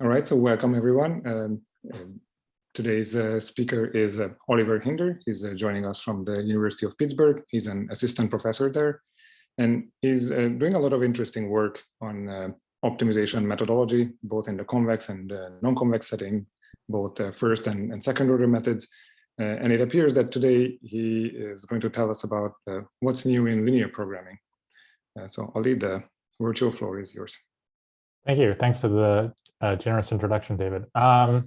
All right, so welcome everyone. Today's speaker is Oliver Hinder. He's joining us from the University of Pittsburgh. He's an assistant professor there, and he's doing a lot of interesting work on optimization methodology, both in the convex and non-convex setting, both first and second order methods. And it appears that today he is going to tell us about what's new in linear programming. So Ali, the virtual floor is yours. Thank you. Thanks for the generous introduction, David. Yeah,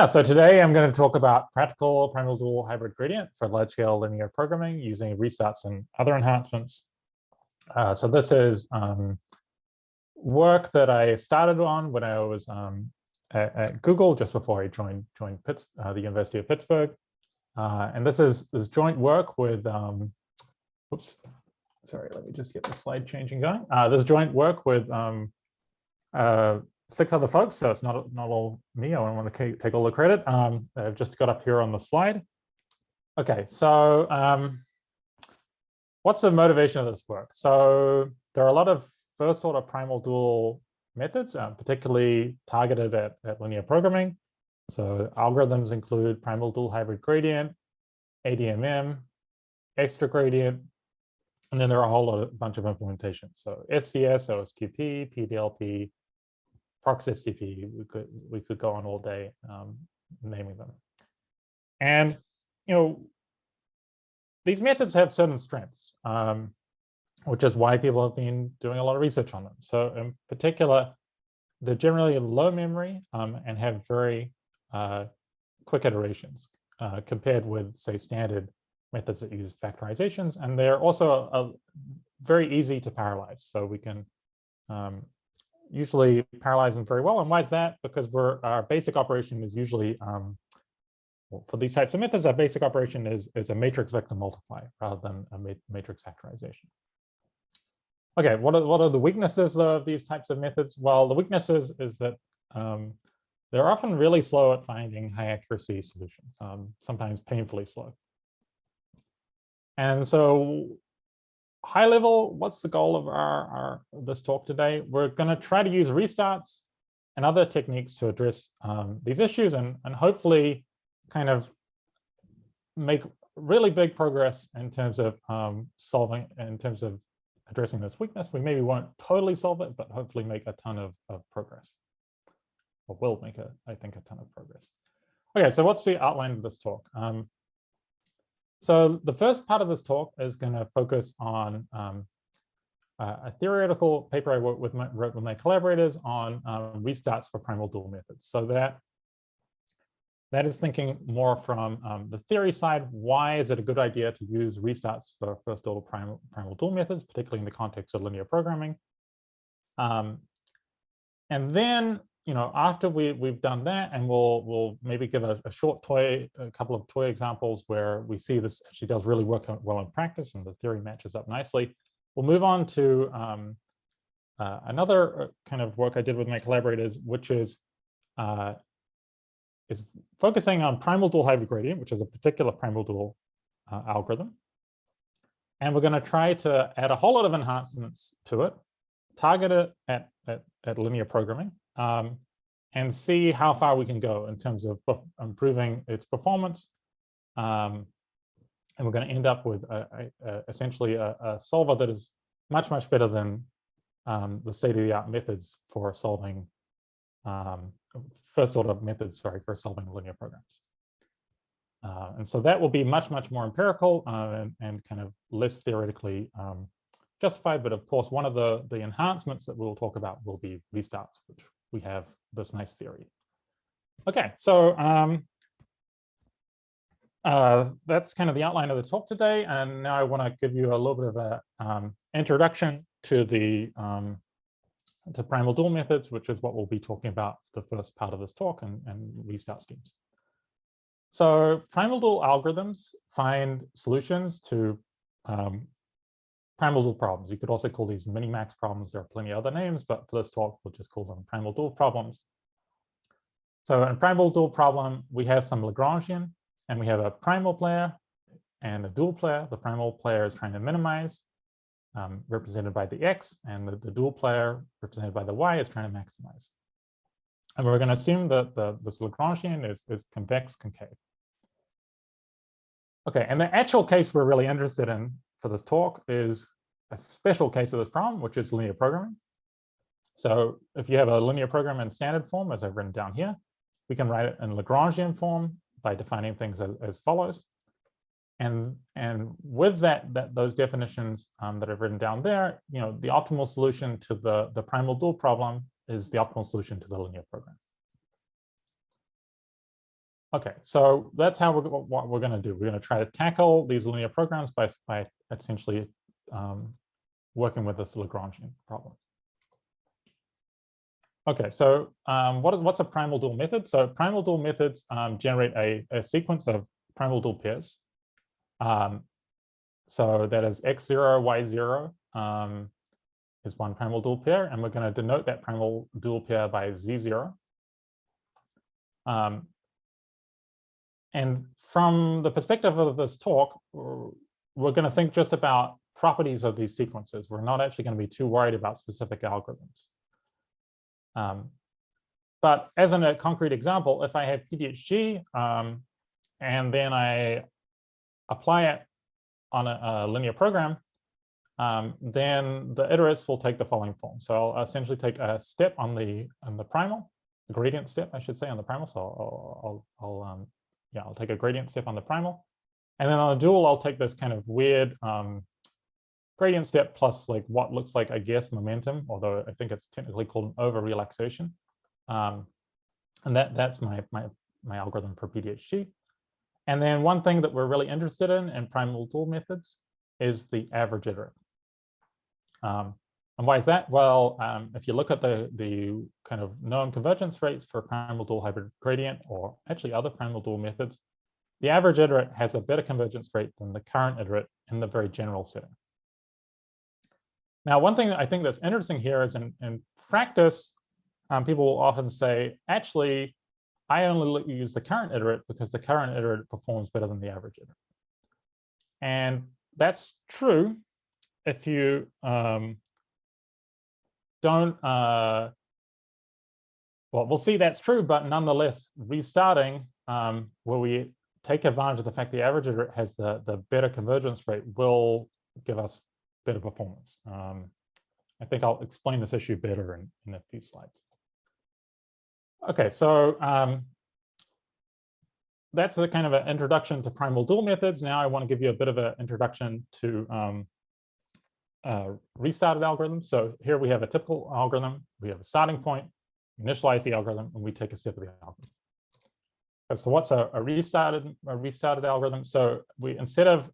so today I'm going to talk about practical Primal-Dual hybrid gradient for large-scale linear programming using restarts and other enhancements. So this is work that I started on when I was at Google just before I joined the University of Pittsburgh. And this is joint work with, oops, sorry, let me just get the slide changing going. This joint work with 6 other folks, so it's not all me. I don't want to take all the credit. I've just got up here on the slide. Okay, so what's the motivation of this work? So there are a lot of first order Primal-Dual methods, particularly targeted at linear programming. So algorithms include Primal-Dual hybrid gradient, ADMM, extra gradient, and then there are a bunch of implementations. So SCS, OSQP, PDLP, ProxSTP. We could go on all day naming them. And these methods have certain strengths, which is why people have been doing a lot of research on them. So in particular, they're generally low memory and have very quick iterations compared with, say, standard methods that use factorizations. And they're also very easy to parallelize. So we can usually parallelize them very well. And why is that? Because our basic operation is usually, well, for these types of methods, our basic operation is a matrix vector multiply rather than a matrix factorization. Okay, what are the weaknesses of these types of methods? Well, the weaknesses is that they're often really slow at finding high accuracy solutions, sometimes painfully slow. And so high level, what's the goal of this talk today? We're going to try to use restarts and other techniques to address these issues and hopefully kind of make really big progress in terms of addressing this weakness. We maybe won't totally solve it, but hopefully make a ton of progress. Or will make, I think, a ton of progress. Okay, so what's the outline of this talk? So the first part of this talk is going to focus on a theoretical paper I wrote with my collaborators on restarts for Primal-Dual methods. So that is thinking more from the theory side. Why is it a good idea to use restarts for first order Primal-Dual methods, particularly in the context of linear programming? And then, after we've done that, and we'll maybe give a couple of toy examples where we see this actually does really work well in practice and the theory matches up nicely. We'll move on to another kind of work I did with my collaborators, which is focusing on Primal-Dual hybrid gradient, which is a particular Primal-Dual algorithm. And we're going to try to add a whole lot of enhancements to it, target it at linear programming, and see how far we can go in terms of improving its performance. And we're going to end up with essentially a solver that is much, much better than the state-of-the-art methods for solving first order methods, for solving linear programs. And so that will be much, much more empirical and kind of less theoretically justified. But of course, one of the enhancements that we'll talk about will be restarts, which we have this nice theory. Okay, so that's kind of the outline of the talk today. And now I want to give you a little bit of a introduction to the Primal-Dual methods, which is what we'll be talking about for the first part of this talk, and restart schemes. So Primal-Dual algorithms find solutions to Primal-Dual problems. You could also call these minimax problems. There are plenty of other names, but for this talk, we'll just call them Primal-Dual problems. So in a Primal-Dual problem, we have some Lagrangian, and we have a primal player and a dual player. The primal player is trying to minimize, represented by the X, and the dual player, represented by the Y, is trying to maximize. And we're going to assume that this Lagrangian is convex concave. Okay, and the actual case we're really interested in for this talk is a special case of this problem, which is linear programming. So if you have a linear program in standard form, as I've written down here, we can write it in Lagrangian form by defining things as follows. And with those definitions that I've written down there, the optimal solution to the Primal-Dual problem is the optimal solution to the linear program. Okay, so that's what we're going to do. We're going to try to tackle these linear programs by essentially working with this Lagrangian problem. Okay, so what's a Primal-Dual method? So Primal-Dual methods generate a sequence of Primal-Dual pairs. So that is x0, y0 is one Primal-Dual pair, and we're going to denote that Primal-Dual pair by z0. And from the perspective of this talk, we're going to think just about properties of these sequences. We're not actually going to be too worried about specific algorithms. But as in a concrete example, if I have PDHG and then I apply it on a linear program, then the iterates will take the following form. So I'll essentially take a step on the primal, a gradient step, I should say, on the primal. So I'll take a gradient step on the primal, and then on the dual, I'll take this kind of weird gradient step plus like what looks like, I guess, momentum, although I think it's technically called an over-relaxation. And that's my algorithm for PDHG. And then one thing that we're really interested in Primal-Dual methods is the average iterate. And why is that? Well, if you look at the kind of known convergence rates for Primal-Dual hybrid gradient, or actually other Primal-Dual methods, the average iterate has a better convergence rate than the current iterate in the very general setting. Now, one thing that I think that's interesting here is in practice, people will often say, actually, I only use the current iterate because the current iterate performs better than the average iterate. And that's true if you don't, well, we'll see that's true, but nonetheless, restarting where we take advantage of the fact the average iterate has the better convergence rate will give us better performance. I think I'll explain this issue better in a few slides. Okay, so that's a kind of an introduction to Primal-Dual methods. Now I want to give you a bit of an introduction to restarted algorithms. So here we have a typical algorithm. We have a starting point, initialize the algorithm, and we take a step of the algorithm. So what's a restarted algorithm? So we, instead of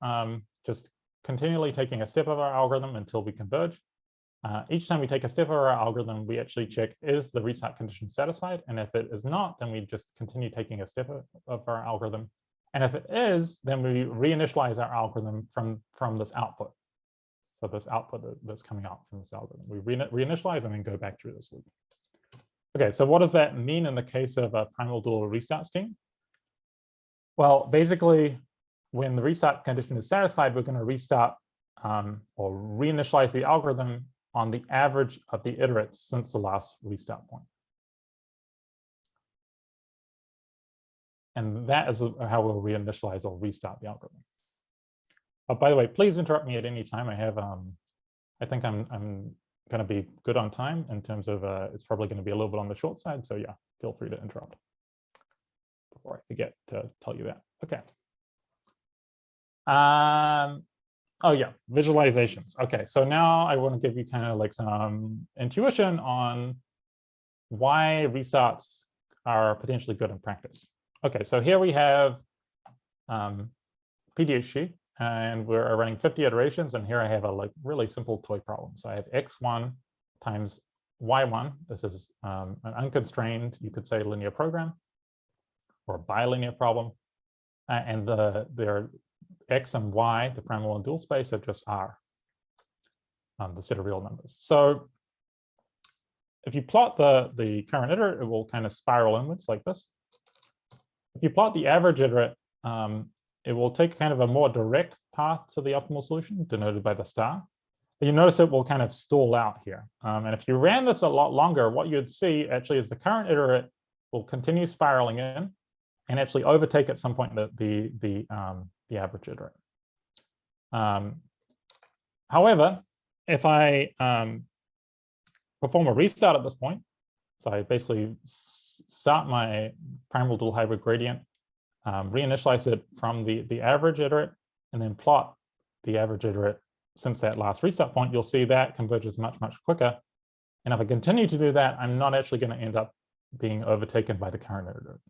just continually taking a step of our algorithm until we converge, each time we take a step of our algorithm, we actually check, is the restart condition satisfied? And if it is not, then we just continue taking a step of our algorithm. And if it is, then we reinitialize our algorithm from this output. So this output that's coming out from this algorithm. We reinitialize and then go back through this loop. Okay, so what does that mean in the case of a Primal-Dual restart scheme? Well, basically, when the restart condition is satisfied, we're going to restart or reinitialize the algorithm on the average of the iterates since the last restart point. And that is how we'll reinitialize or restart the algorithm. Oh, by the way, please interrupt me at any time. I have, I think I'm going to be good on time in terms of it's probably going to be a little bit on the short side. So yeah, feel free to interrupt before I forget to tell you that. Okay. Oh yeah, visualizations. Okay, so now I want to give you kind of like some intuition on why restarts are potentially good in practice. Okay, so here we have PDHG, and we're running 50 iterations, and here I have a like really simple toy problem. So I have x1 times y1. This is an unconstrained, you could say, linear program or a bilinear problem, and their x and y, the primal and dual space, are just R, the set of real numbers. So if you plot the current iterate, it will kind of spiral inwards like this. If you plot the average iterate, it will take kind of a more direct path to the optimal solution, denoted by the star. But you notice it will kind of stall out here. And if you ran this a lot longer, what you'd see actually is the current iterate will continue spiraling in and actually overtake at some point the average iterate. However, if I perform a restart at this point, so I basically start my Primal-Dual hybrid gradient, reinitialize it from the average iterate, and then plot the average iterate since that last restart point, you'll see that converges much, much quicker. And if I continue to do that, I'm not actually going to end up being overtaken by the current iterate.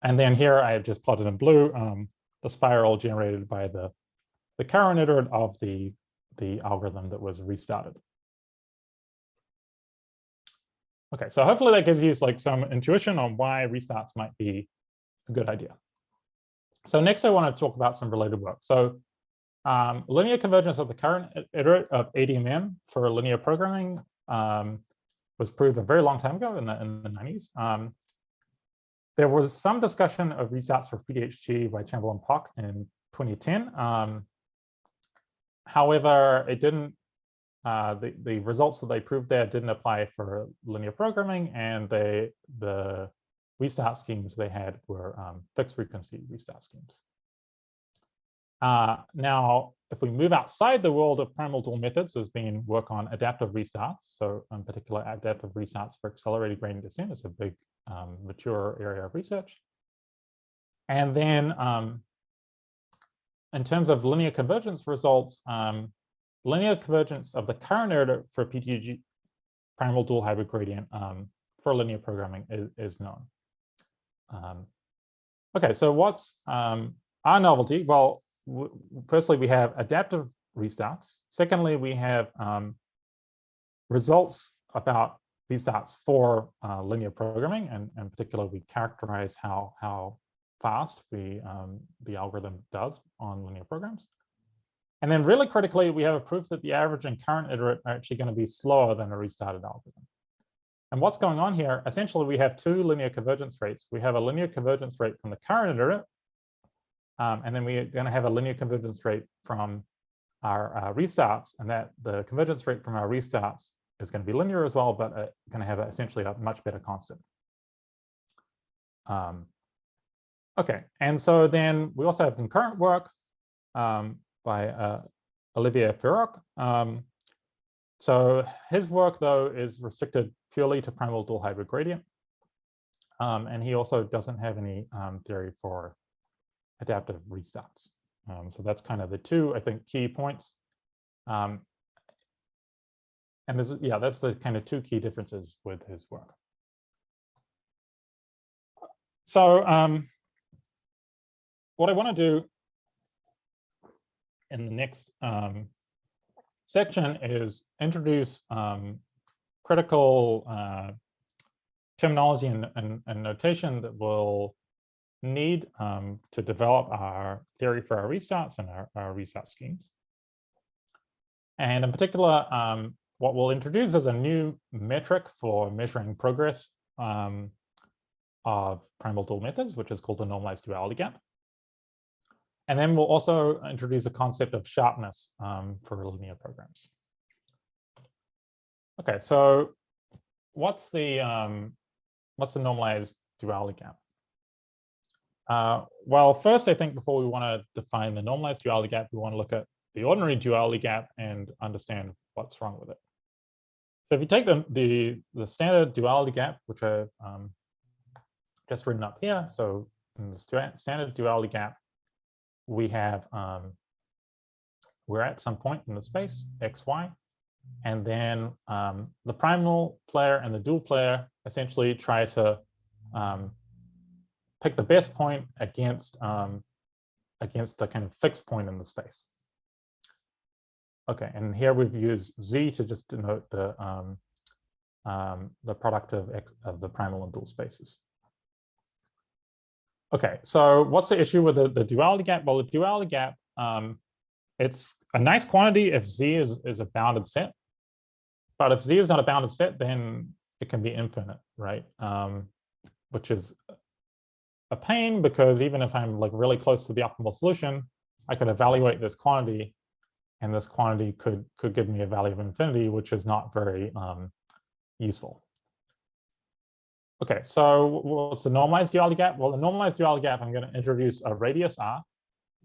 And then here I have just plotted in blue the spiral generated by the current iterate of the algorithm that was restarted. Okay, so hopefully that gives you like some intuition on why restarts might be a good idea. So next I want to talk about some related work. So linear convergence of the current iterate of ADMM for linear programming was proved a very long time ago in the 90s. There was some discussion of restarts for PDHG by Chambolle and Pock in 2010. However, it didn't. The results that they proved there didn't apply for linear programming, and the restart schemes they had were fixed frequency restart schemes. Now, if we move outside the world of Primal-Dual methods, there's been work on adaptive restarts. So in particular, adaptive restarts for accelerated gradient descent is a big mature area of research. And then in terms of linear convergence results, linear convergence of the current iterate for PDHG Primal-Dual hybrid gradient for linear programming is known. Okay, so what's our novelty? Well, firstly, we have adaptive restarts. Secondly, we have results about restarts for linear programming, and in particular, we characterize how fast the algorithm does on linear programs. And then really critically, we have a proof that the average and current iterate are actually going to be slower than a restarted algorithm. And what's going on here, essentially, we have two linear convergence rates. We have a linear convergence rate from the current iterate, and then we're going to have a linear convergence rate from our restarts, and that the convergence rate from our restarts is going to be linear as well, but going to have essentially a much better constant. Okay, and so then we also have concurrent work by Olivier Ferroc. So his work, though, is restricted purely to Primal-Dual hybrid gradient. And he also doesn't have any theory for adaptive restarts. So that's kind of the two, I think, key points. And there's, yeah, that's the kind of two key differences with his work. So what I want to do in the next section is introduce critical terminology and notation that we'll need to develop our theory for our restarts and our restart schemes. And in particular, what we'll introduce is a new metric for measuring progress of Primal-Dual methods, which is called the normalized duality gap. And then we'll also introduce a concept of sharpness for linear programs. Okay, so what's the normalized duality gap? Well, first, I think before we want to define the normalized duality gap, we want to look at the ordinary duality gap and understand what's wrong with it. So if you take the standard duality gap, which I've just written up here, so in the standard duality gap, we have, we're at some point in the space, x, y, and then the primal player and the dual player essentially try to pick the best point against the kind of fixed point in the space. Okay, and here we've used Z to just denote the product of the primal and dual spaces. Okay, so what's the issue with the duality gap? Well, the duality gap, it's a nice quantity if Z is a bounded set. But if Z is not a bounded set, then it can be infinite, right? Which is a pain, because even if I'm like really close to the optimal solution, I could evaluate this quantity, and this quantity could give me a value of infinity, which is not very useful. Okay, so what's the normalized duality gap? Well, the normalized duality gap, I'm going to introduce a radius r,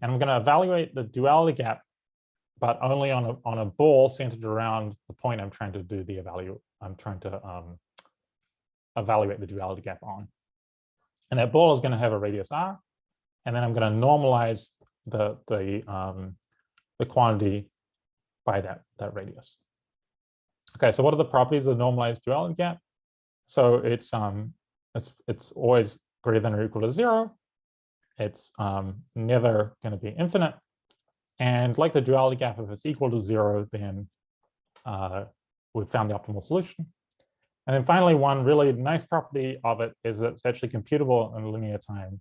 and I'm going to evaluate the duality gap, but only on a ball centered around the point I'm trying to do the evaluate the duality gap on. And that ball is going to have a radius r, and then I'm going to normalize the quantity by that radius. Okay, so what are the properties of the normalized duality gap? So it's always greater than or equal to 0. It's never going to be infinite. And like the duality gap, if it's equal to 0, then we've found the optimal solution. And then finally, one really nice property of it is that it's actually computable in linear time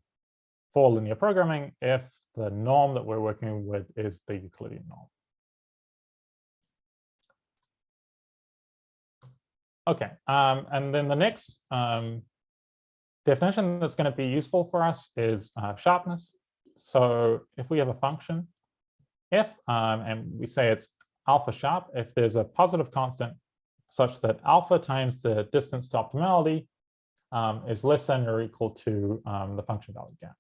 for linear programming if the norm that we're working with is the Euclidean norm. Okay, and then the next definition that's going to be useful for us is sharpness. So if we have a function f, and we say it's alpha sharp, if there's a positive constant such that alpha times the distance to optimality is less than or equal to the function value gap.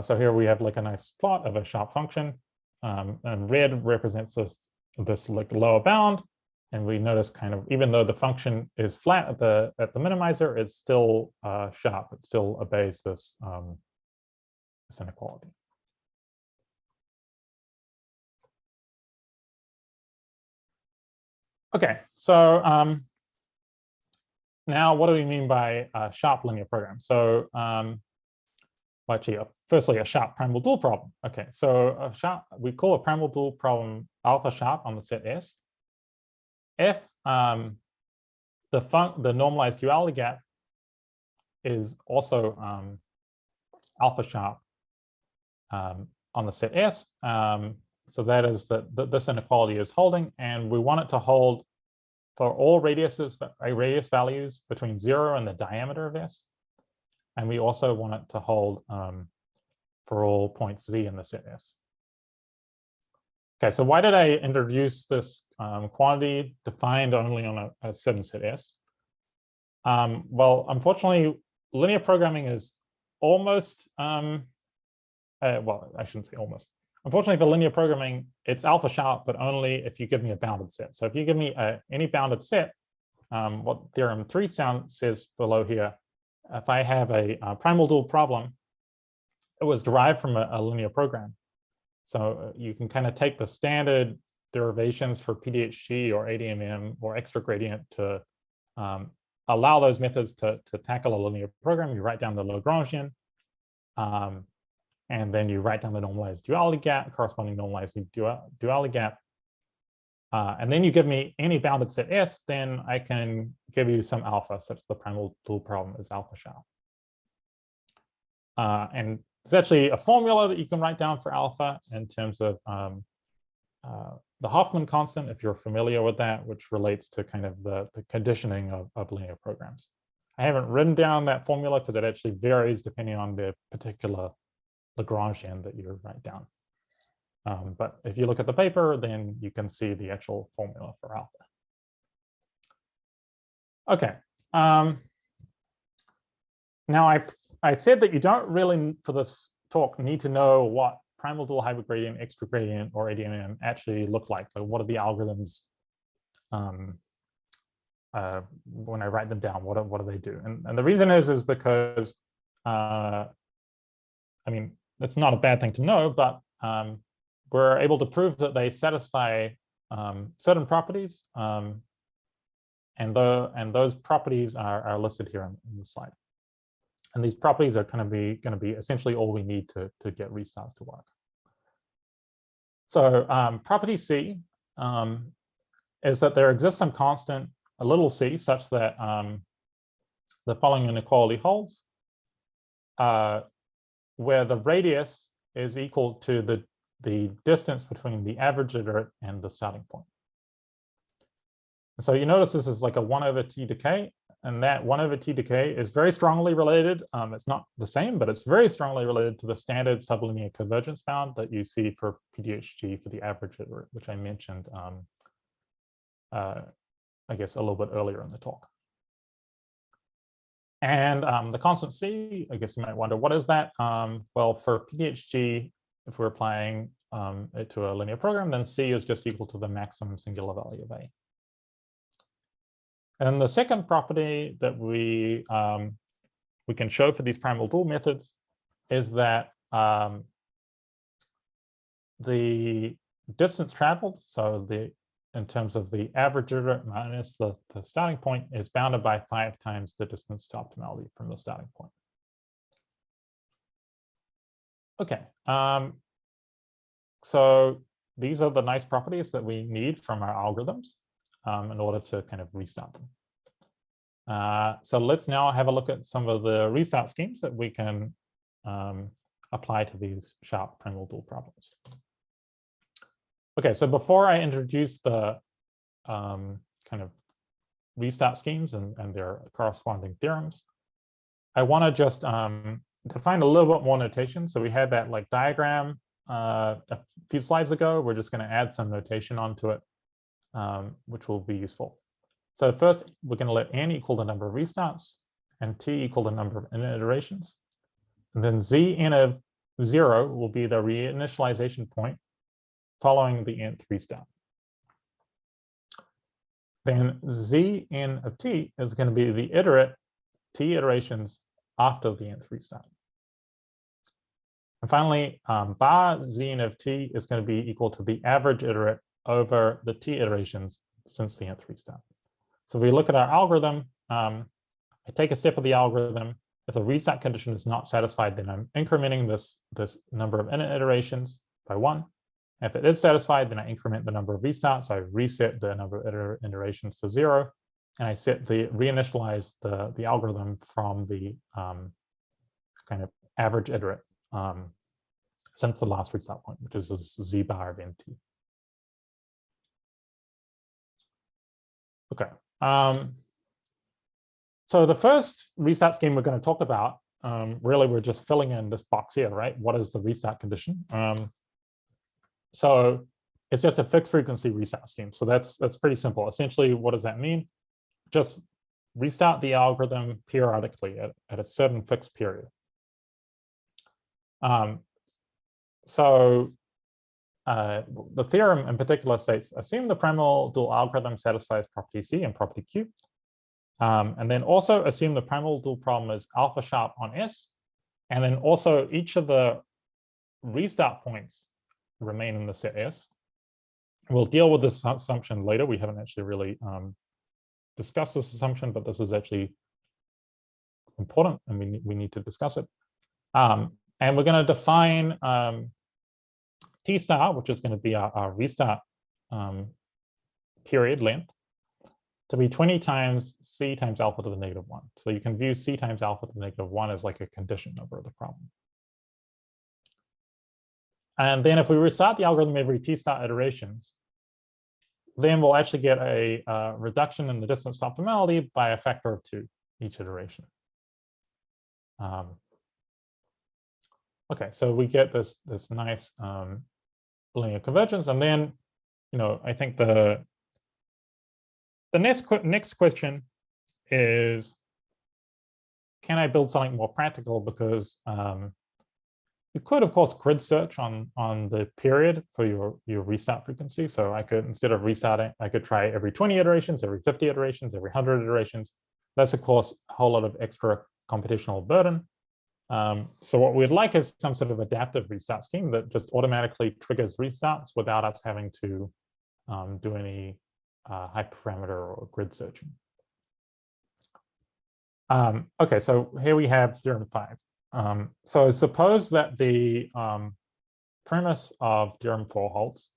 So here we have like a nice plot of a sharp function, and red represents this like lower bound. And we notice kind of, even though the function is flat at the minimizer, it's still sharp. It still obeys this inequality. Okay, so now what do we mean by a sharp linear program? So actually, firstly, a sharp Primal-Dual problem. Okay, so we call a Primal-Dual problem alpha sharp on the set S. If the normalized duality gap is also alpha sharp on the set S, so that is that this inequality is holding, and we want it to hold for all radius values between 0 and the diameter of S, and we also want it to hold for all points Z in the set S. Okay, so why did I introduce this quantity defined only on a certain set S? Well, unfortunately, linear programming is almost, well, I shouldn't say almost. Unfortunately, for linear programming, it's alpha sharp, but only if you give me a bounded set. So if you give me any bounded set, what theorem 3 says below here, if I have a Primal-Dual problem, it was derived from a linear program. So you can kind of take the standard derivations for PDHG or ADMM or extra gradient to allow those methods to tackle a linear program. You write down the Lagrangian, and then you write down the normalized duality gap, corresponding normalized duality gap. And then you give me any bounded set S, then I can give you some alpha, such the Primal-Dual problem is alpha sharp. And there's actually a formula that you can write down for alpha in terms of the Hoffman constant, if you're familiar with that, which relates to kind of the conditioning of linear programs. I haven't written down that formula because it actually varies depending on the particular Lagrangian that you write down. But if you look at the paper, then you can see the actual formula for alpha. Okay. Now I said that you don't really, for this talk, need to know what Primal-Dual hypergradient, extra gradient, or ADMM actually look like. Like, what are the algorithms when I write them down? What do they do? And the reason is because, I mean, it's not a bad thing to know, but we're able to prove that they satisfy certain properties, and those properties are listed here in the slide. And these properties are going to be essentially all we need to get restarts to work. So property C is that there exists some constant, a little c, such that the following inequality holds, where the radius is equal to the distance between the average iterate and the starting point. And so you notice this is like a 1/t decay. And that 1/t decay is very strongly related. It's not the same, but it's very strongly related to the standard sublinear convergence bound that you see for PDHG for the average iterate, which I mentioned I guess, a little bit earlier in the talk. And the constant C, I guess you might wonder, what is that? Well, for PDHG, if we're applying it to a linear program, then C is just equal to the maximum singular value of A. And the second property that we can show for these Primal-Dual methods is that the distance traveled, so in terms of the average iterate minus the starting point, is bounded by 5 times the distance to optimality from the starting point. Okay, so these are the nice properties that we need from our algorithms in order to kind of restart them. So let's now have a look at some of the restart schemes that we can apply to these sharp Primal-Dual problems. Okay, so before I introduce the kind of restart schemes and their corresponding theorems, I want to just define a little bit more notation. So we had that like diagram a few slides ago. We're just going to add some notation onto it, which will be useful. So first, we're going to let n equal the number of restarts and t equal the number of iterations. And then zn of 0 will be the reinitialization point following the nth restart. Then zn of t is going to be the iterate t iterations after the nth restart. And finally, bar zn of t is going to be equal to the average iterate over the t iterations since the nth restart. So if we look at our algorithm, I take a step of the algorithm. If the restart condition is not satisfied, then I'm incrementing this number of iterations by 1. If it is satisfied, then I increment the number of restarts. I reset the number of iterations to 0, and I reinitialize the algorithm from the kind of average iterate since the last restart point, which is this z bar of nt. Okay. So the first restart scheme we're going to talk about, really, we're just filling in this box here, right? What is the restart condition? So it's just a fixed frequency restart scheme. So that's pretty simple. Essentially, what does that mean? Just restart the algorithm periodically at a certain fixed period. So the theorem in particular states, assume the Primal-Dual algorithm satisfies property C and property Q. And then also assume the Primal-Dual problem is alpha sharp on S. And then also each of the restart points remain in the set S. We'll deal with this assumption later. We haven't actually really discussed this assumption, but this is actually important and we need to discuss it. And we're going to define T star, which is going to be our restart period length, to be 20 times C times alpha to the -1. So you can view C times alpha to the -1 as like a condition number of the problem. And then if we restart the algorithm every T star iterations, then we'll actually get a reduction in the distance to optimality by a factor of 2 each iteration. Okay, so we get this nice linear convergence, and then, I think the next question is, can I build something more practical? Because you could, of course, grid search on the period for your restart frequency. So I could, instead of restarting, I could try every 20 iterations, every 50 iterations, every 100 iterations. That's, of course, a whole lot of extra computational burden. So what we'd like is some sort of adaptive restart scheme that just automatically triggers restarts without us having to do any hyperparameter or grid searching. Okay, so here we have theorem 5. So suppose that the premise of theorem 4 holds.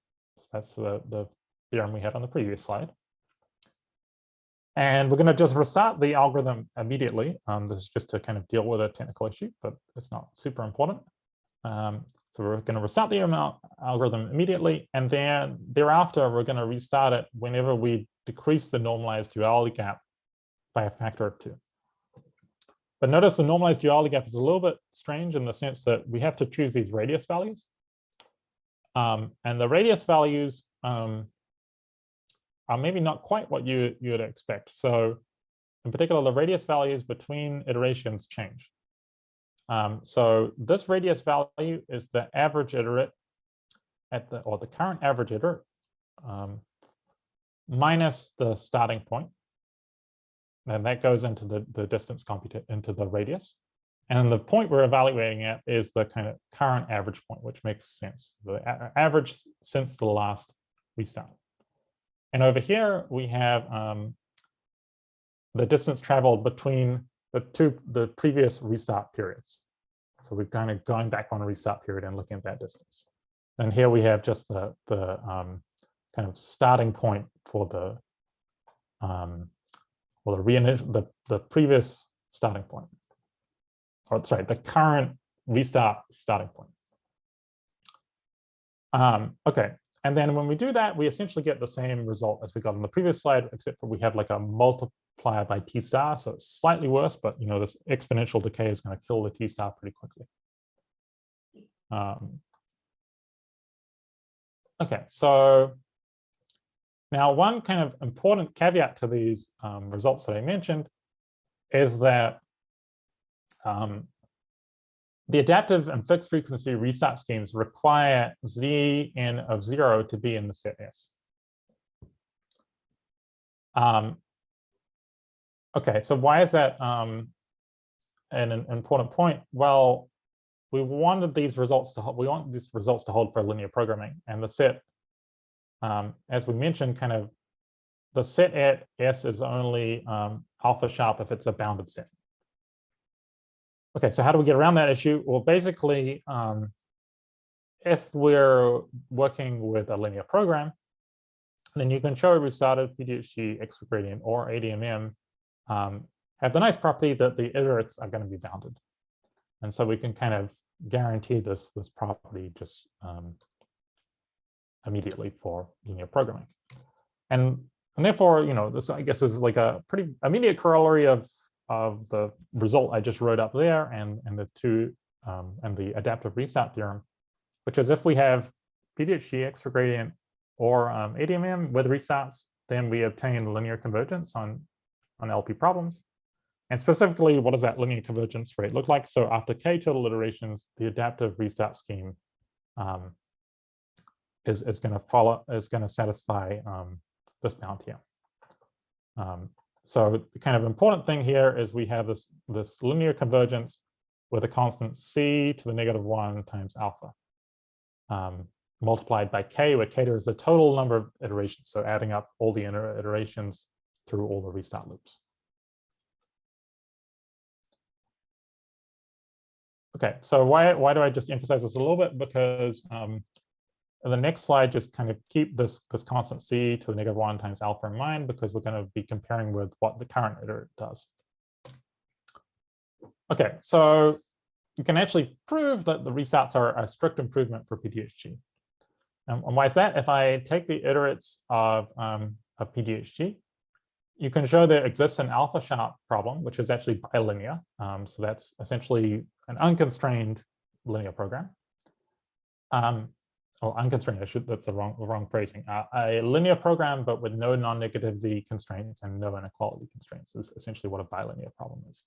That's the theorem we had on the previous slide. And we're going to just restart the algorithm immediately. This is just to kind of deal with a technical issue, but it's not super important. So we're going to restart the algorithm immediately, and then thereafter, we're going to restart it whenever we decrease the normalized duality gap by a factor of 2. But notice the normalized duality gap is a little bit strange in the sense that we have to choose these radius values. And the radius values are maybe not quite what you would expect. So in particular, the radius values between iterations change. So this radius value is the average iterate or the current average iterate minus the starting point. And that goes into the distance computed into the radius. And the point we're evaluating at is the kind of current average point, which makes sense. The average since the last restart. And over here, we have the distance traveled between the previous restart periods. So we're kind of going back on a restart period and looking at that distance. And here we have just the kind of starting point for the previous starting point. Or sorry, the current restart starting point. Okay, and then when we do that, we essentially get the same result as we got on the previous slide, except for we have like a multiplier by t star, so it's slightly worse, but you know, this exponential decay is going to kill the t star pretty quickly. Okay, so now one kind of important caveat to these results that I mentioned is that the adaptive and fixed frequency restart schemes require Zn of 0 to be in the set S. Okay, so why is that an important point? Well, we wanted these results to hold, for linear programming, and the set, as we mentioned, kind of the set at S is only alpha sharp if it's a bounded set. Okay, so how do we get around that issue? Well, basically, if we're working with a linear program, then you can show a restarted PDHG, extra gradient, or ADMM have the nice property that the iterates are going to be bounded. And so we can kind of guarantee this property just immediately for linear programming. And therefore, you know, this I guess is like a pretty immediate corollary of the result I just wrote up there and the adaptive restart theorem, which is if we have PDHG, extra gradient, or ADMM with restarts, then we obtain linear convergence on LP problems. And specifically, what does that linear convergence rate look like? So after k total iterations, the adaptive restart scheme is going to satisfy this bound here. So the kind of important thing here is we have this linear convergence with a constant c to the -1 times alpha multiplied by k, where k is the total number of iterations. So adding up all the iterations through all the restart loops. Okay, so why do I just emphasize this a little bit? Because the next slide just kind of keep this constant c to the -1 times alpha in mind, because we're going to be comparing with what the current iterate does. Okay, so you can actually prove that the restarts are a strict improvement for PDHG. And why is that? If I take the iterates of PDHG, you can show there exists an alpha sharp problem, which is actually bilinear. So that's essentially an unconstrained linear program. Or unconstrained, that's the wrong phrasing. A linear program, but with no non-negativity constraints and no inequality constraints is essentially what a bilinear problem is.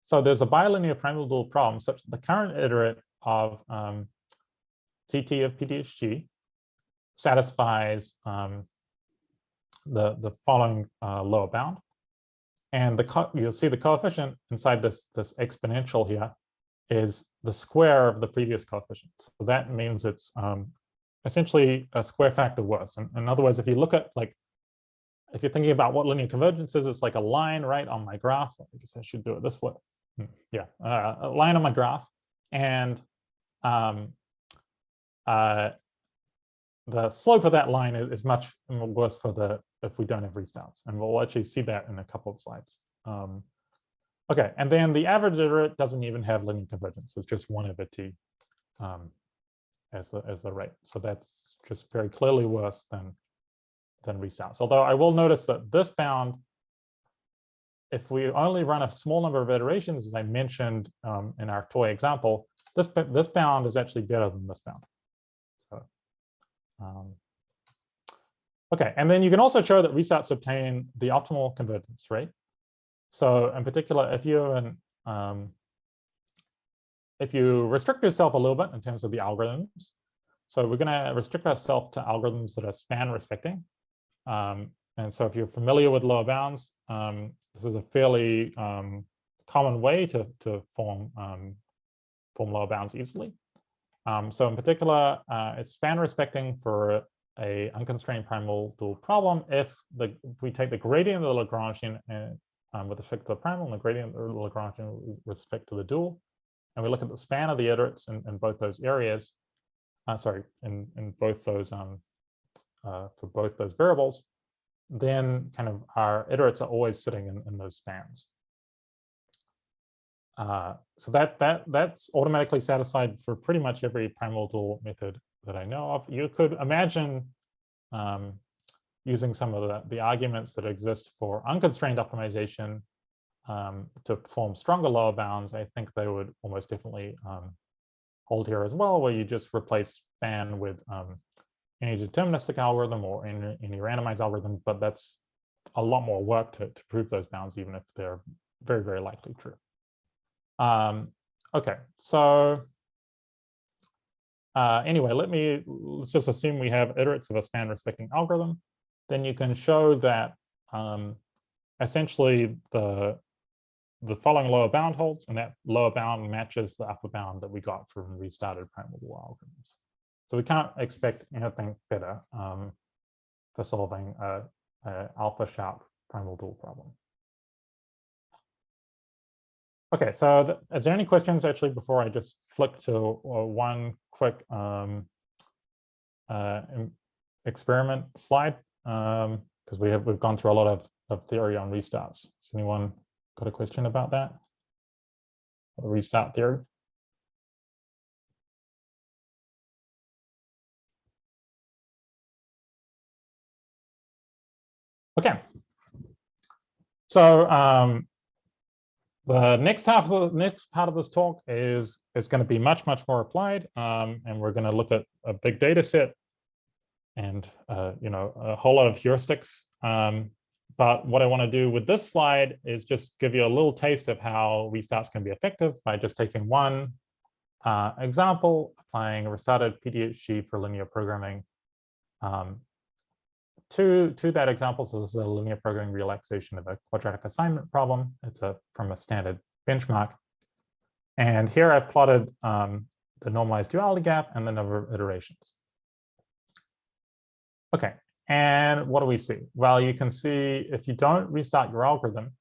So there's a bilinear Primal-Dual problem such that the current iterate of CT of PDHG satisfies the following lower bound. And you'll see the coefficient inside this exponential here is the square of the previous coefficient. So that means it's essentially a square factor worse. In other words, if you look at, like, if you're thinking about what linear convergence is, it's like a line right on my graph. I guess I should do it this way. Yeah, a line on my graph. And the slope of that line is much worse if we don't have restarts. And we'll actually see that in a couple of slides. Okay, and then the average iterate doesn't even have linear convergence. It's just 1 over t as the rate. So that's just very clearly worse than restarts. Although I will notice that this bound, if we only run a small number of iterations, as I mentioned in our toy example, this bound is actually better than this bound. So, Okay, and then you can also show that restarts obtain the optimal convergence rate. So in particular, if you restrict yourself a little bit in terms of the algorithms, so we're going to restrict ourselves to algorithms that are span respecting. And so if you're familiar with lower bounds, this is a fairly common way to form lower bounds easily. So in particular, it's span respecting for a unconstrained primal-dual problem if we take the gradient of the Lagrangian with respect to the primal and the gradient of the Lagrangian with respect to the dual, and we look at the span of the iterates in both those areas. In both those for both those variables, then kind of our iterates are always sitting in those spans. So that's automatically satisfied for pretty much every primal-dual method that I know of. You could imagine using some of the arguments that exist for unconstrained optimization to form stronger lower bounds. I think they would almost definitely hold here as well, where you just replace span with any deterministic algorithm or any randomized algorithm, but that's a lot more work to prove those bounds, even if they're very, very likely true. Okay, so anyway, let's just assume we have iterates of a span respecting algorithm. Then you can show that essentially the following lower bound holds, and that lower bound matches the upper bound that we got from restarted Primal-Dual algorithms. So we can't expect anything better for solving a alpha sharp Primal-Dual problem. Okay, so is there any questions actually before I just flick to one quick experiment slide? Because we've gone through a lot of theory on restarts. Has anyone got a question about that? The restart theory? Okay. So the next part of this talk is going to be much more applied, and we're going to look at a big data set and a whole lot of heuristics. But what I want to do with this slide is just give you a little taste of how restarts can be effective by just taking one example, applying a restarted PDHG for linear programming to that example. So this is a linear programming relaxation of a quadratic assignment problem. It's from a standard benchmark. And here I've plotted the normalized duality gap and the number of iterations. Okay, and what do we see? Well, you can see if you don't restart your algorithm,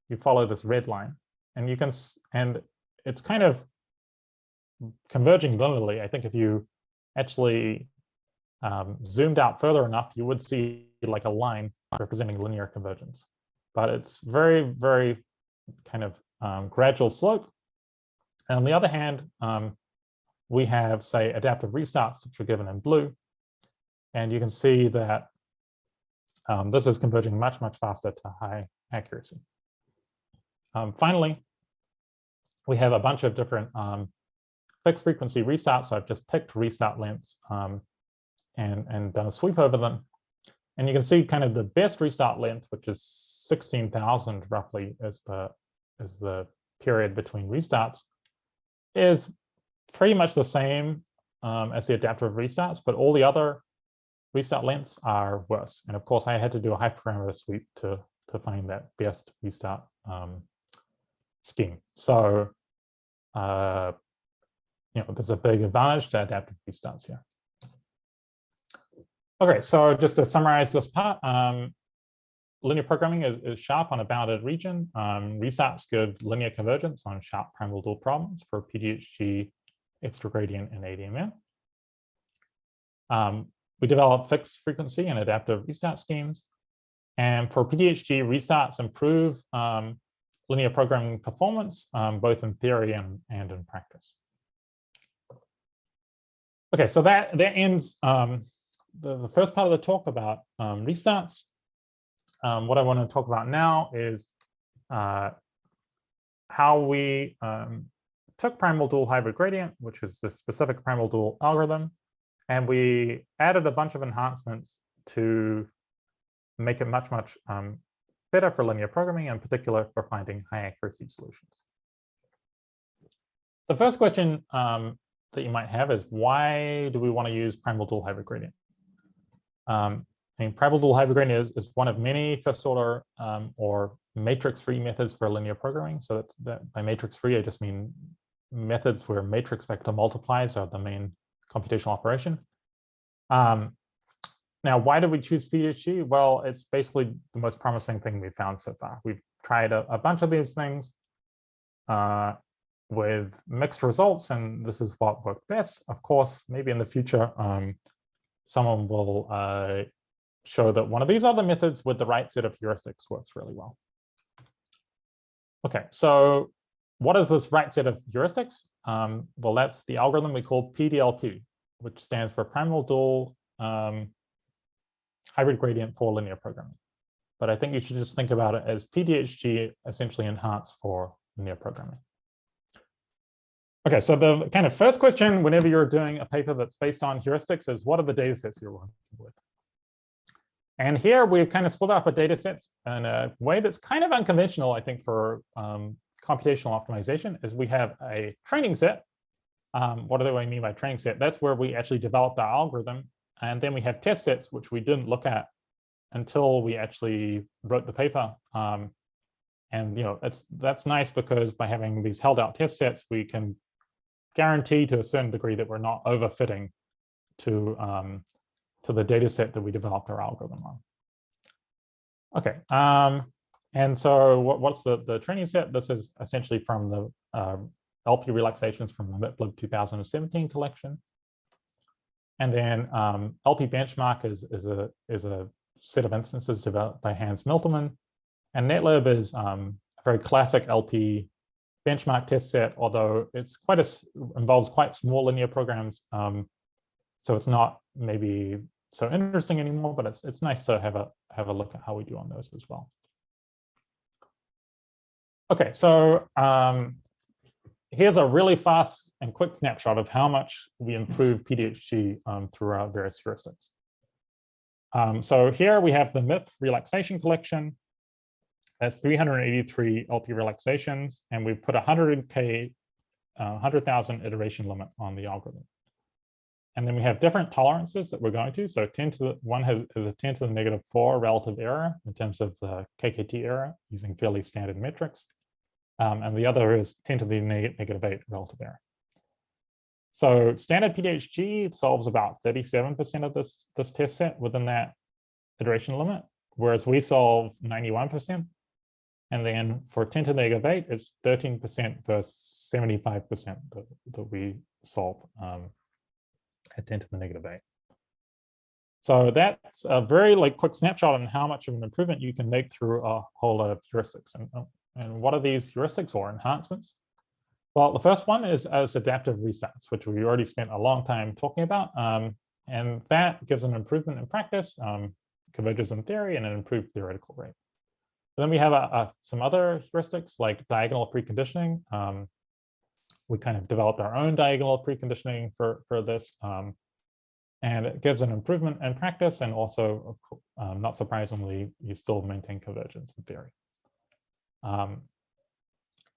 you follow this red line, and it's kind of converging linearly. I think if you actually zoomed out further enough, you would see like a line representing linear convergence. But it's very, very kind of gradual slope. And on the other hand, we have, say, adaptive restarts, which are given in blue. And you can see that this is converging much faster to high accuracy. Finally, we have a bunch of different fixed frequency restarts. So I've just picked restart lengths and done a sweep over them. And you can see kind of the best restart length, which is 16,000 roughly as the period between restarts, is pretty much the same as the adaptive restarts, but all the other restart lengths are worse. And of course, I had to do a hyperparameter sweep to find that best restart scheme. So there's a big advantage to adaptive restarts here. Okay, so just to summarize this part, linear programming is sharp on a bounded region. Restarts give linear convergence on sharp Primal-Dual problems for PDHG, extra gradient, and ADMM. We develop fixed frequency and adaptive restart schemes. And for PDHG, restarts improve linear programming performance, both in theory and in practice. Okay, so that ends the first part of the talk about restarts. What I want to talk about now is how we took Primal-Dual hybrid gradient, which is the specific Primal-Dual algorithm, and we added a bunch of enhancements to make it much better for linear programming, in particular for finding high accuracy solutions. The first question that you might have is, why do we want to use Primal-Dual hybrid gradient? I mean, Primal-Dual hybrid gradient is one of many first order or matrix-free methods for linear programming. So that by matrix-free, I just mean methods where matrix vector multiplies are the main computational operation. Now, why did we choose PDHG? Well, it's basically the most promising thing we've found so far. We've tried a bunch of these things with mixed results, and this is what worked best. Of course, maybe in the future, someone will show that one of these other methods with the right set of heuristics works really well. Okay, so what is this right set of heuristics? Well, that's the algorithm we call PDLP, which stands for Primal-Dual hybrid gradient for linear programming. But I think you should just think about it as PDHG essentially enhanced for linear programming. Okay, so the kind of first question whenever you're doing a paper that's based on heuristics is, what are the data sets you're working with? And here we've kind of split up a data sets in a way that's kind of unconventional, I think, for computational optimization, is we have a training set. What do I mean by training set? That's where we actually developed our algorithm. And then we have test sets, which we didn't look at until we actually wrote the paper. And that's nice because by having these held out test sets, we can guarantee to a certain degree that we're not overfitting to the data set that we developed our algorithm on. Okay, and so what's the training set? This is essentially from the LP relaxations from the MIPLIB 2017 collection. And then LP benchmark is a set of instances developed by Hans Miltermann. And MIPLIB is a very classic LP benchmark test set, although it's involves quite small linear programs. So it's not maybe so interesting anymore, but it's nice to have a look at how we do on those as well. Okay, so here's a really fast and quick snapshot of how much we improve PDHG through our various heuristics. So here we have the MIP relaxation collection. That's 383 LP relaxations, and we've put 100,000 iteration limit on the algorithm. And then we have different tolerances that we're going to. So 10 to the one has a 10 to the negative 4 relative error in terms of the KKT error using fairly standard metrics. And the other is 10 to the negative 8 relative error. So standard PDHG solves about 37% of this test set within that iteration limit, whereas we solve 91%. And then for 10 to the negative 8, it's 13% versus 75% that we solve at 10 to the negative 8. So that's a very quick snapshot on how much of an improvement you can make through a whole lot of heuristics. And what are these heuristics or enhancements? Well, the first one is adaptive resets, which we already spent a long time talking about. And that gives an improvement in practice, converges in theory, and an improved theoretical rate. Then we have some other heuristics like diagonal preconditioning. We kind of developed our own diagonal preconditioning for this. And it gives an improvement in practice. And also, not surprisingly, you still maintain convergence in theory.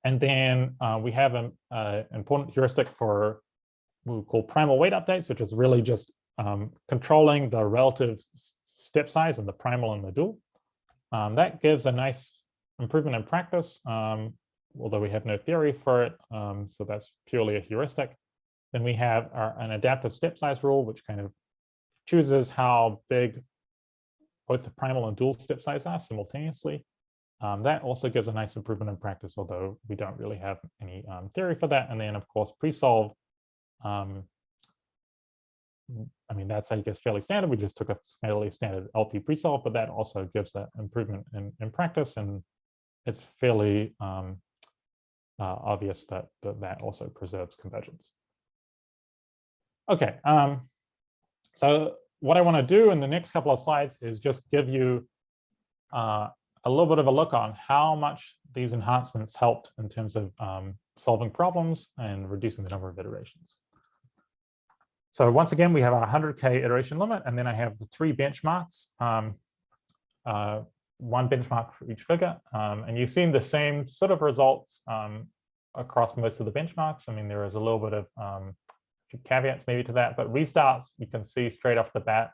And then we have an important heuristic for what we call primal weight updates, which is really just controlling the relative step size of the primal and the dual. That gives a nice improvement in practice, although we have no theory for it. So that's purely a heuristic. Then we have an adaptive step size rule, which kind of chooses how big both the primal and dual step size are simultaneously. That also gives a nice improvement in practice, although we don't really have any theory for that. And then, of course, pre-solve. I mean, that's, I guess, fairly standard. We just took a fairly standard LP pre-solve, but that also gives that improvement in practice. And it's fairly obvious that that also preserves convergence. Okay, so what I want to do in the next couple of slides is just give you a little bit of a look on how much these enhancements helped in terms of solving problems and reducing the number of iterations. So once again, we have our 100K iteration limit, and then I have the 3 benchmarks, one benchmark for each figure. And you've seen the same sort of results across most of the benchmarks. I mean, there is a little bit of caveats maybe to that, but restarts, you can see straight off the bat,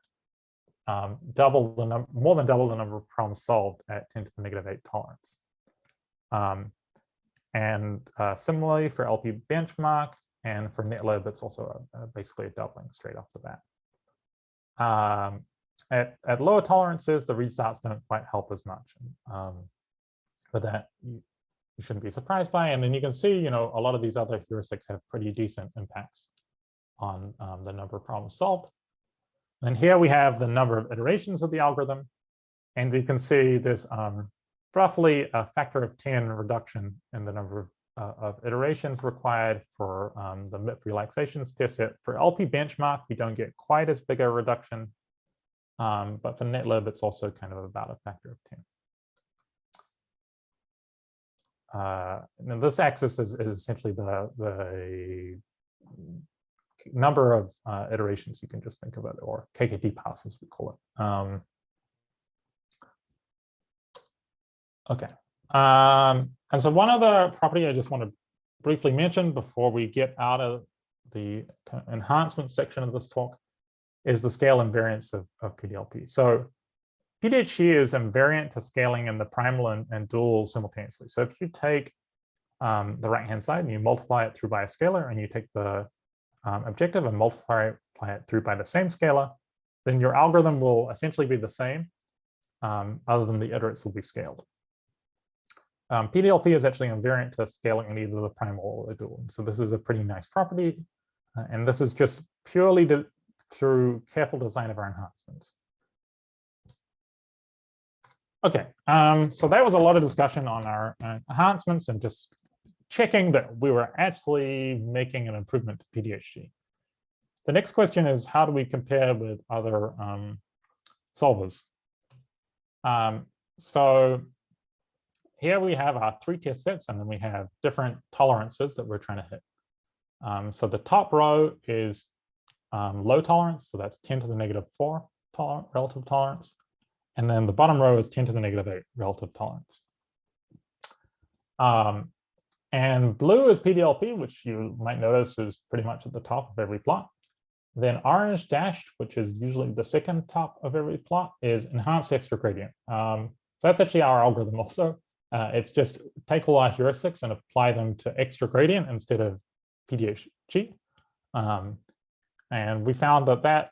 more than double the number of problems solved at 10 to the negative 8 tolerance. And similarly for LP benchmark and for MIPLIB, it's also basically a doubling straight off the bat. At lower tolerances, the restarts don't quite help as much, but that you shouldn't be surprised by. And then you can see, a lot of these other heuristics have pretty decent impacts on the number of problems solved. And here we have the number of iterations of the algorithm. And you can see there's roughly a factor of 10 reduction in the number of iterations required for the MIP relaxations test set. For LP benchmark, we don't get quite as big a reduction, but for MIPLIB, it's also kind of about a factor of 10. And this axis is essentially the number of iterations, you can just think of it, or KKT pass as we call it. Okay. And so one other property I just want to briefly mention before we get out of the enhancement section of this talk is the scale invariance of PDLP. So PDHG is invariant to scaling in the primal and dual simultaneously. So if you take the right-hand side and you multiply it through by a scalar, and you take the objective and multiply it through by the same scalar, then your algorithm will essentially be the same, other than the iterates will be scaled. PDLP is actually invariant to scaling in either the primal or the dual. So this is a pretty nice property. And this is just purely through careful design of our enhancements. Okay, so that was a lot of discussion on our enhancements and just checking that we were actually making an improvement to PDHG. The next question is, how do we compare with other solvers? So here we have our 3 test sets, and then we have different tolerances that we're trying to hit. So the top row is low tolerance, so that's 10 to the negative 4 relative tolerance. And then the bottom row is 10 to the negative 8 relative tolerance. And blue is PDLP, which you might notice is pretty much at the top of every plot. Then orange dashed, which is usually the second top of every plot, is enhanced extra gradient. So that's actually our algorithm also. It's just take all our heuristics and apply them to extra gradient instead of PDHG. And we found that that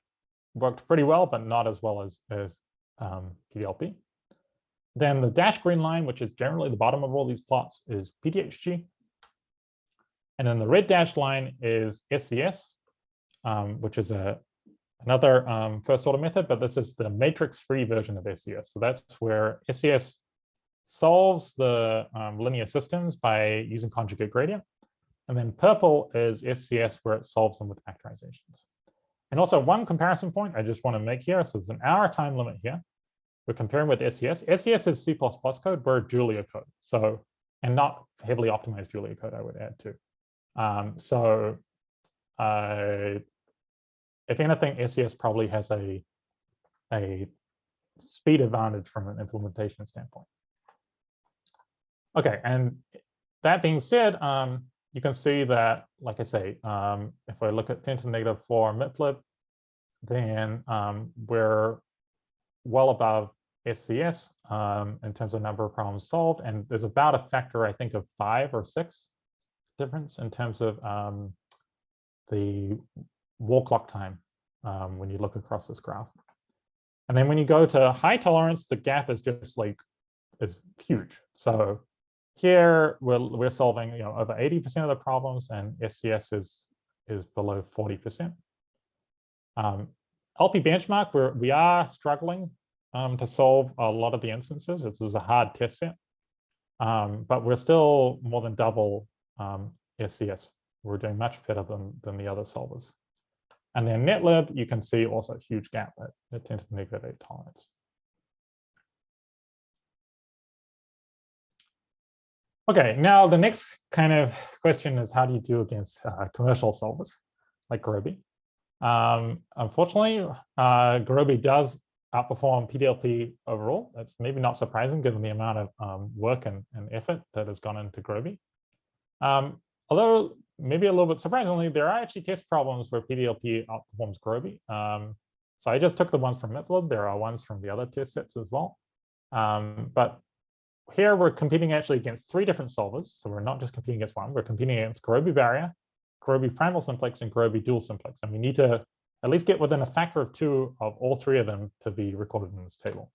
worked pretty well, but not as well as PDLP. Then the dashed green line, which is generally the bottom of all these plots, is PDHG. And then the red dashed line is SCS, which is another first order method, but this is the matrix-free version of SCS. So that's where SCS solves the linear systems by using conjugate gradient. And then purple is SCS, where it solves them with factorizations. And also one comparison point I just want to make here. So there's an hour time limit here. We're comparing with SCS. SCS is C++ code, we're Julia code. So, and not heavily optimized Julia code, I would add too. If anything, SCS probably has a speed advantage from an implementation standpoint. Okay, and that being said, you can see that, like I say, if I look at 10 to the negative 4 MIPLIB, then we're well above SCS in terms of number of problems solved. And there's about a factor, I think, of 5 or 6 difference in terms of the wall clock time when you look across this graph. And then when you go to high tolerance, the gap is just like, is huge. So here we're solving over 80% of the problems, and SCS is below 40%. LP benchmark, we are struggling to solve a lot of the instances. This is a hard test set, but we're still more than double SCS. We're doing much better than the other solvers. And then MIPLIB, you can see also a huge gap at 10 to the negative 8 tolerance. Okay, now the next kind of question is, how do you do against commercial solvers like Gurobi? Unfortunately, Gurobi does outperform PDLP overall. That's maybe not surprising given the amount of work and effort that has gone into Gurobi. Although maybe a little bit surprisingly, there are actually test problems where PDLP outperforms Gurobi. So I just took the ones from MIPLIB. There are ones from the other test sets as well. But here we're competing actually against 3 different solvers. So we're not just competing against one. We're competing against Gurobi barrier, Gurobi primal simplex, and Gurobi dual simplex. And we need to at least get within a factor of 2 of all 3 of them to be recorded in this table.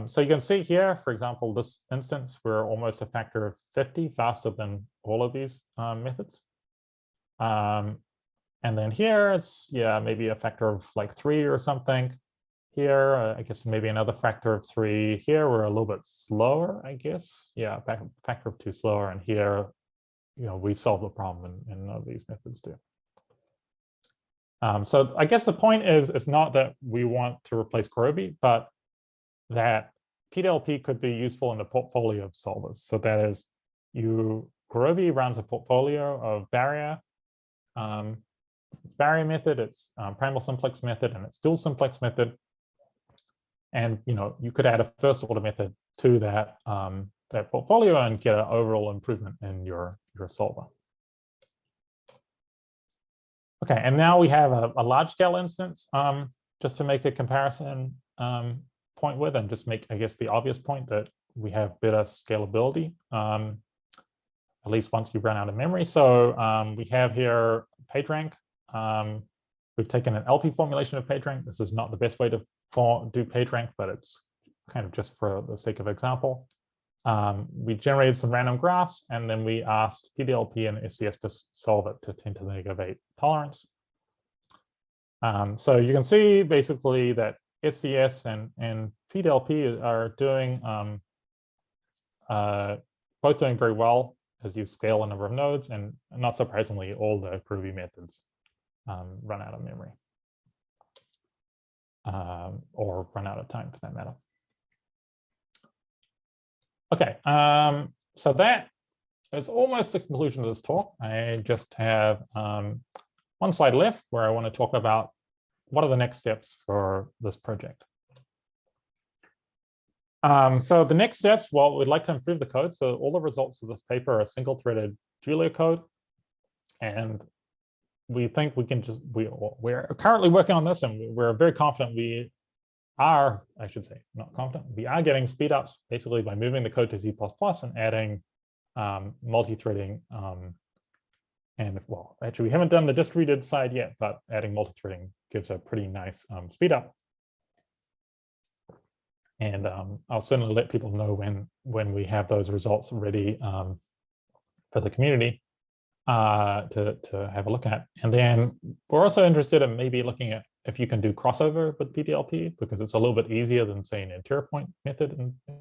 So you can see here, for example, this instance, we're almost a factor of 50 faster than all of these methods. And then here it's, yeah, maybe a factor of like 3 or something. Here, I guess maybe another factor of 3. Here we're a little bit slower, I guess. Yeah, factor of 2 slower. And here, we solve the problem, and none of these methods do. So I guess the point is, it's not that we want to replace Gurobi, but that PDLP could be useful in a portfolio of solvers. So that is, Gurobi runs a portfolio of barrier. It's barrier method, it's primal simplex method, and it's dual simplex method. And you could add a first order method to that that portfolio and get an overall improvement in your solver. Okay, and now we have a large scale instance just to make a comparison point with, and just make, I guess, the obvious point that we have better scalability, at least once you run out of memory. So we have here PageRank. We've taken an LP formulation of PageRank. This is not the best way to do PageRank, but it's kind of just for the sake of example. We generated some random graphs, and then we asked PDLP and SCS to solve it to 10 to the negative 8 tolerance. So you can see basically that SCS and PDLP are doing both doing very well as you scale a number of nodes, and not surprisingly, all the Gurobi methods run out of memory or run out of time for that matter. Okay, so that is almost the conclusion of this talk. I just have one slide left where I want to talk about what are the next steps for this project. So the next steps, well, we'd like to improve the code. So all the results of this paper are single-threaded Julia code. And we think we can just, we're currently working on this, and we're very confident we are, I should say, not confident, we are getting speed ups basically by moving the code to Z++ and adding multi-threading. And well, actually, we haven't done the distributed side yet, but adding multi-threading gives a pretty nice speed up. And I'll certainly let people know when we have those results ready for the community to have a look at. And then we're also interested in maybe looking at if you can do crossover with PDLP, because it's a little bit easier than, say, an interior point method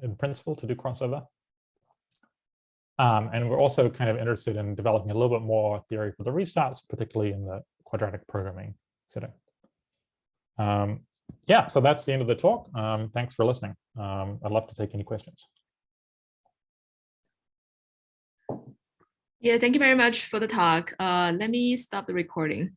in principle to do crossover. And we're also kind of interested in developing a little bit more theory for the restarts, particularly in the quadratic programming setting. Yeah, so that's the end of the talk. Thanks for listening. I'd love to take any questions. Yeah, thank you very much for the talk. Let me stop the recording.